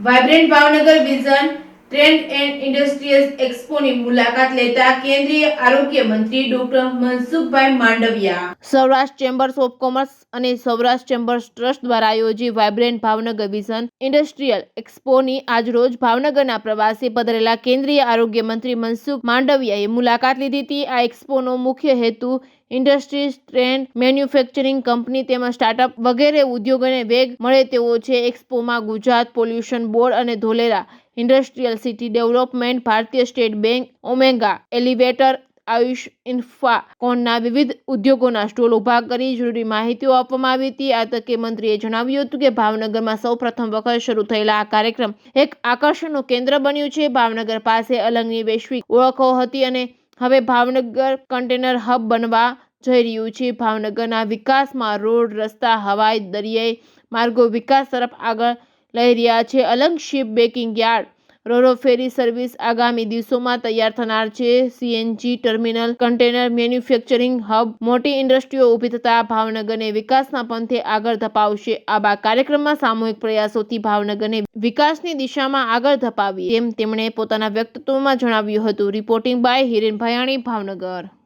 Vibrant Bhavnagar vision trend and industrial એક્સપોની મુલાકાત લેતા કેન્દ્રીય આરોગ્ય મંત્રી doctor Mansukhbhai Mandaviya Saurashtra chambers of commerce અને સૌરાષ્ટ્ર ચેમ્બર્સ ટ્રસ્ટ દ્વારા આયોજિત વાઇબ્રન્ટ ભાવનગર વિઝન ઇન્ડસ્ટ્રીયલ એક્સપોની આજરોજ ભાવનગરના પ્રવાસે પધારેલા કેન્દ્રીય આરોગ્ય મંત્રી મનસુખ માંડવિયાએ મુલાકાત લીધી હતી। આ એક્સપોનો મુખ્ય હેતુ ઇન્ડસ્ટ્રીઝ, ટ્રેન્ડ, મેન્યુફેક્ચરિંગ કંપની તેમજ સ્ટાર્ટઅપ વગેરે ઉદ્યોગોને વેગ મળે તેવો છે। એક્સપોમાં ગુજરાત પોલ્યુશન બોર્ડ અને Dholera industrial city development, Bharatiya state bank, Omega elevator, Ayush ઇન્ફ્રાકોનના વિવિધ ઉદ્યોગોના સ્ટોલ ઊભા કરી જરૂરી માહિતીઓ આપવામાં આવી હતી। આ તકે મંત્રીએ જણાવ્યું હતું કે ભાવનગરમાં સૌપ્રથમ વખત શરૂ થયેલા આ કાર્યક્રમ એક આકર્ષણનું કેન્દ્ર બન્યું છે। ભાવનગર પાસે અલંગની વૈશ્વિક ઓળખો હતી અને હવે ભાવનગર કન્ટેનર હબ બનવા જઈ રહ્યું છે। ભાવનગરના વિકાસમાં રોડ, રસ્તા, હવાઈ, દરિયાઈ માર્ગો વિકાસ તરફ આગળ લઈ રહ્યા છે। Alang ship breaking yard, roro ferry service આગામી દિવસોમાં તૈયાર થનાર છે। CNG terminal, container manufacturing hub, મોટી ઇન્ડસ્ટ્રીઓ ઊભી થતા ભાવનગરને વિકાસના પંથે આગળ ધપાવશે। આ કાર્યક્રમમાં સામૂહિક પ્રયાસોથી ભાવનગરને વિકાસની દિશામાં આગળ ધપાવીએ તેમ તેમણે પોતાના વક્તવ્યમાં જણાવ્યું હતું। Reporting by Hiren Bhayani, Bhavnagar.